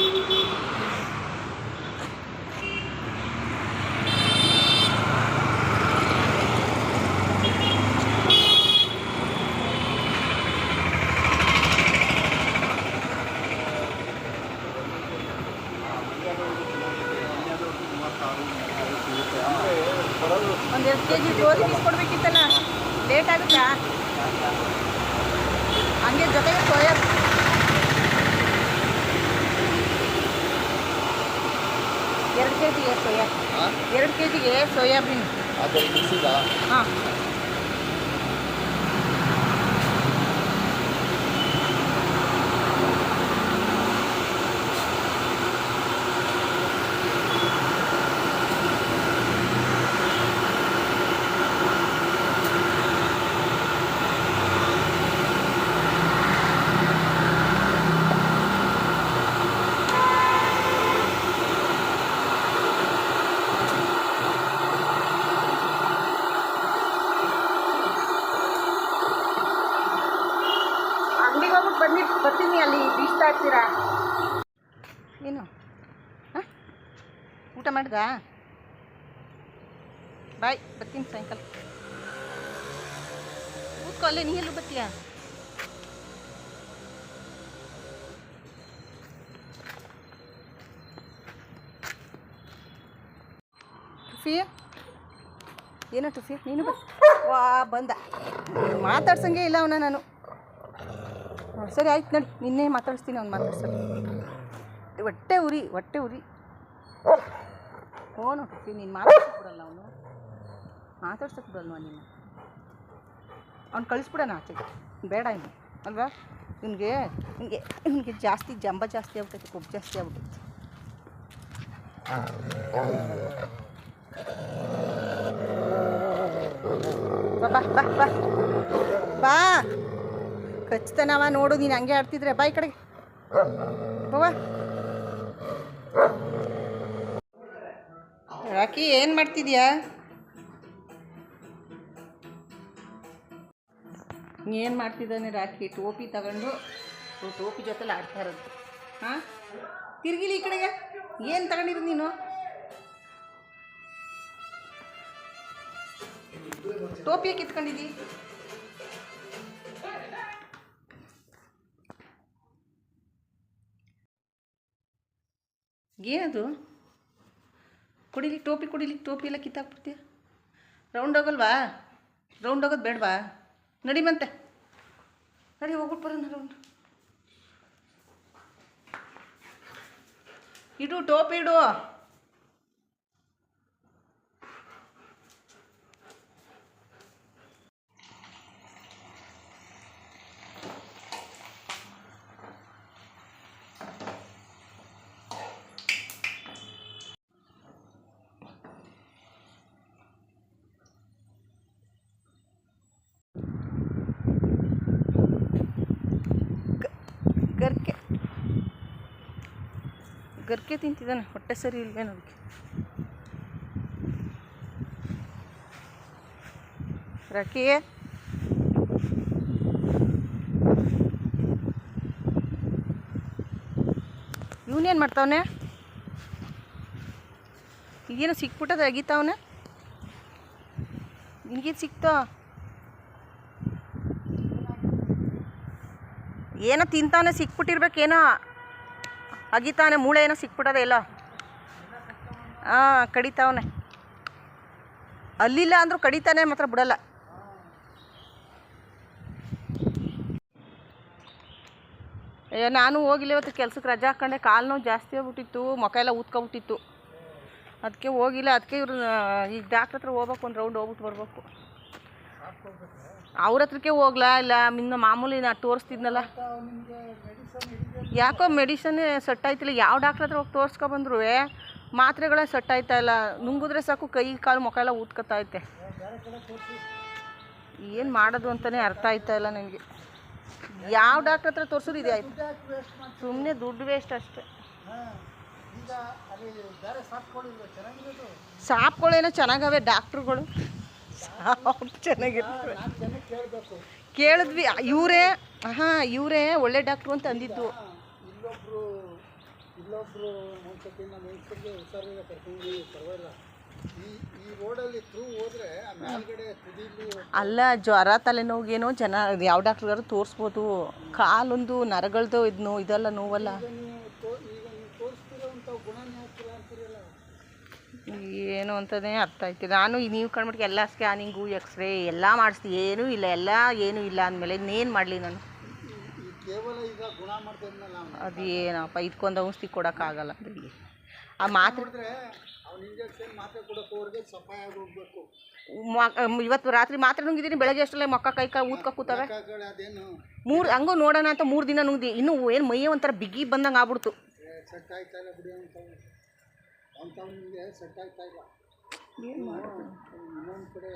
ಒಂದು 2 kg ಗೋಧಿ ಬೀಸ್ಕೊಡ್ಬೇಕಿತ್ತಲ್ಲ, late ಆಗುತ್ತಾ? ಹಂಗೆ ಜೊತೆಗೆ ಸೋಯಾ 2 kgಗೆ ಸೋಯಾ 2 kgಗೆ ಸೋಯಾಬೀನ್ ಹಾಂ. ಬರ್ತೀನಿ, ಅಲ್ಲಿ ಬೀಸ್ತಾ ಇರ್ತೀರಾ ಏನು? ಹಾಂ, ಊಟ ಮಾಡ್ದಾ? ಬಾಯ್, ಬರ್ತೀನಿ ಸಾಯಂಕಾಲ. ಕೂತ್ಕೊ ಅಲ್ಲೇ, ನೀ ಎಲ್ಲೂ ಬರ್ತೀಯಾ? ಟುಫಿ ಏನೋ ಟುಫಿ, ನೀನು ವಾ ಬಂದ, ಮಾತಾಡ್ಸಂಗೆ ಇಲ್ಲ ಅವನ ನಾನು. ಸರಿ ಆಯ್ತು ನೋಡಿ, ನಿನ್ನೆ ಮಾತಾಡಿಸ್ತೀನಿ. ಅವ್ನು ಮಾತಾಡ್ಸಲ್ಲ, ಹೊಟ್ಟೆ ಉರಿ ಫೋನು ಟುಫಿ. ನೀನು ಮಾತಾಡ್ಸಕ್ಕೆ ಬಿಡಲ್ಲ, ಅವನು ಮಾತಾಡ್ಸಕ್ಕೆ ಬಿಡಲ್ವ ನೀನು? ಅವ್ನು ಕಳಿಸ್ಬಿಡೋಣ ಆಚೆಗೆ, ಬೇಡ ಇನ್ನು ಅಲ್ವಾ? ನಿನಗೆ ಜಾಸ್ತಿ ಜಂಬ ಜಾಸ್ತಿ ಆಗ್ಬಿಟ್ಟೈತೆ, ಕೊಬ್ಬು ಜಾಸ್ತಿ ಆಗ್ಬಿಟ್ಟೈತೆ. ಬಾ ಬಾ ಬಾ ಬಾ, ಖಚಿತನವ ನೋಡು. ನೀನು ಹಂಗೆ ಆಡ್ತಿದ್ರೆ ಬಾ ಈ ಕಡೆಗೆ ಬಾ. ರಾಕಿ ಏನು ಮಾಡ್ತಿದ್ಯಾ? ಏನು ಮಾಡ್ತಿದ್ದಾನೆ ರಾಕಿ? ಟೋಪಿ ತಗೊಂಡು ಟೋಪಿ ಜೊತೆಲಿ ಆಡ್ತಾ ಇರೋದು. ಹಾಂ, ತಿರ್ಗಿಲಿ ಈ ಕಡೆಗೆ. ಏನು ತಗೊಂಡಿರೋದು ನೀನು? ಟೋಪಿಯ ಕಿತ್ಕೊಂಡಿದ್ದಿ? ಏನದು? ಕುಡಿಲಿ ಟೋಪಿ, ಕುಡಿಲಿ ಟೋಪಿ ಎಲ್ಲ ಕಿತ್ತಾಕ್ಬಿಡ್ತೀಯ. ರೌಂಡ್ ಹೋಗಲ್ವಾ? ರೌಂಡ್ ಹೋಗೋದು ಬೇಡವಾ? ನಡಿ ಮತ್ತೆ, ನಡಿ ಹೋಗ್ಬಿಟ್ಟು ಬರೋಣ ರೌಂಡ್. ಇಡು ಟೋಪಿ ಇಡು. ಗರ್ಕೆ ತಿಂತಿದ್ದಾನೆ, ಹೊಟ್ಟೆ ಸರಿ ಇಲ್ವೇನೋ ಅದಕ್ಕೆ. ರಾಕಿ ಇವನೇನು ಮಾಡ್ತಾವನೆ? ಈಗೇನೋ ಸಿಕ್ಬಿಟ್ಟದ ಅಗಿತಾವನೆ. ನಿನಗೇನು ಸಿಕ್ತೋ? ಏನೋ ತಿಂತಾವನೆ, ಸಿಕ್ಬಿಟ್ಟಿರ್ಬೇಕೇನೋ. ಅಗಿತಾವನೆ, ಮೂಳೆ ಏನೋ ಸಿಕ್ಬಿಟ್ಟದೆ ಎಲ್ಲೋ. ಹಾಂ, ಕಡಿತಾವನೆ. ಅಲ್ಲಿಲ್ಲ ಅಂದರೂ ಕಡಿತಾನೆ, ಮಾತ್ರ ಬಿಡಲ್ಲ. ನಾನು ಹೋಗಿಲ್ಲ ಇವತ್ತು ಕೆಲ್ಸಕ್ಕೆ, ರಜಾ ಹಾಕ್ಕೊಂಡೆ. ಕಾಲು ನೋವು ಜಾಸ್ತಿ ಆಗ್ಬಿಟ್ಟಿತ್ತು, ಮುಖ ಎಲ್ಲ ಊದ್ಕೊಬಿಟ್ಟಿತ್ತು, ಅದಕ್ಕೆ ಹೋಗಿಲ್ಲ. ಅದಕ್ಕೆ ಇವರು ಈಗ ಡಾಕ್ಟ್ರ್ ಹತ್ರ ಹೋಗ್ಬೇಕು, ಒಂದು ರೌಂಡ್ ಹೋಗ್ಬಿಟ್ಟು ಬರ್ಬೇಕು. ಅವ್ರ ಹತ್ರಕ್ಕೆ ಹೋಗ್ಲಾ ಇಲ್ಲ, ಇನ್ನು ಮಾಮೂಲಿ ನಾ ತೋರಿಸ್ತಿದ್ನಲ್ಲ. ಯಾಕೋ ಮೆಡಿಸನ್ನೇ ಸೆಟ್ ಆಯ್ತಿಲ್ಲ. ಯಾವ ಡಾಕ್ಟ್ರ್ ಹತ್ರ ಹೋಗಿ ತೋರಿಸ್ಕೊಬಂದ್ರು ಮಾತ್ರೆಗಳೇ ಸೆಟ್ ಆಯ್ತಾ ಇಲ್ಲ. ನುಂಗಿದ್ರೆ ಸಾಕು ಕೈ ಕಾಲು ಮುಖ ಎಲ್ಲ ಊದ್ಕೊತೈತೆ. ಏನು ಮಾಡೋದು ಅಂತಲೇ ಅರ್ಥ ಆಯ್ತಾ ಇಲ್ಲ ನನಗೆ. ಯಾವ ಡಾಕ್ಟ್ರ್ ಹತ್ರ ತೋರಿಸಿದ್ರು ಇದೆ ಆಯ್ತು, ಸುಮ್ಮನೆ ದುಡ್ಡು ವೇಸ್ಟ್ ಅಷ್ಟೇ. ಸಾಪ್ಗಳೇನೋ ಚೆನ್ನಾಗವೆ ಡಾಕ್ಟ್ರುಗಳು, ಸಾಪ್ ಚೆನ್ನಾಗಿರ್ತವೆ. ಕೇಳಿದ್ವಿ, ಇವರೇ ಹಾಂ ಇವರೇ ಒಳ್ಳೆ ಡಾಕ್ಟ್ರು ಅಂತ ಅಂದಿದ್ದು. ಇಲ್ಲೊಬ್ರು ಒಂದ್ಸತಿ ನಮ್ಮ ಹೆಂಗಸರಿಗೆ ಹುಷಾರಿಲ್ಲ ಕರ್ಕೊಂಡು ಪರವಾಗಿಲ್ಲ. ಈ ರೋಡಲ್ಲಿ ಥ್ರೂ ಹೋದ್ರೆ ಆ ಮೇಲ್ಗಡೆ ತುದಿಲಿ ಅಲ್ಲ ಜ್ವರ ತಲೆನೋವಿಗೇನೋ ಜನ ಯಾವ ಡಾಕ್ಟ್ರಿಗಾರು ತೋರಿಸ್ಬೋದು. ಕಾಲೊಂದು ನರಗಳದ್ದು ಇದೆಲ್ಲ ನೋವಲ್ಲ. ಈಗ ನೀವು ತೋರಿಸ್ತಿರೋಂಥ ಗುಣನೇ ಆಗ್ತಿಲ್ಲ ಅಂತೀರಲ್ಲ. ಏನು ಅಂತಲೇ ಅರ್ಥ ಆಯ್ತಿಲ್ಲ. ನಾನು ನೀವು ಕಂಡ್ಬಿಟ್ಟು ಎಲ್ಲ ಸ್ಕ್ಯಾನಿಂಗು ಎಕ್ಸ್ರೇ ಎಲ್ಲ ಮಾಡಿಸ್ತೀವಿ, ಏನೂ ಇಲ್ಲ, ಏನೂ ಇಲ್ಲ ಅಂದಮೇಲೆ ಇನ್ನೇನು ಮಾಡಲಿ ನಾನು? ಈ ಕೇವಲ ಈಗ ಗುಣ ಮಾಡ್ತಾ ಇದ್ನಲ್ಲ ಅದು ಏನಪ್ಪ ಇದಕ್ಕೊಂದು ಔಷಧಿ ಕೊಡೋಕ್ಕಾಗಲ್ಲ. ಆ ಮಾತ್ರೆ ನೋಡಿದ್ರೆ ಅವ್ನು ಇಂಜೆಕ್ಷನ್ ಮಾತ್ರೆ ಕೊಡೋಕೆ ಅವ್ರಿಗೆ ಸಫಾಯ ಆಗಿ ಹೋಗ್ಬೇಕು. ಇವತ್ತು ರಾತ್ರಿ ಮಾತ್ರೆ ನುಂಗಿದ್ದೀನಿ, ಬೆಳಗ್ಗೆ ಅಷ್ಟಲ್ಲೇ ಮೊಕ್ಕ ಕೈ ಊದ್ಕ ಕೂತವೆ. ಅದೇನು ಹಂಗೂ ನೋಡೋಣ ಅಂತ 3 ದಿನ ನುಂಗ್ದಿ, ಇನ್ನೂ ಏನು ಮೈಯ ಒಂಥರ ಬಿಗಿ ಬಂದಂಗೆ ಆಗ್ಬಿಡ್ತು. ಸೆಟ್ ಆಯ್ತಾ ಇಲ್ಲ ಬಿಡಿ ಅಂಥವ್ನಿಗೆ ಸೆಟ್ ಆಯ್ತಾ ಇಲ್ಲ. ಏನು ಮಾಡೋದು? ಇನ್ನೊಂದು ಕಡೆ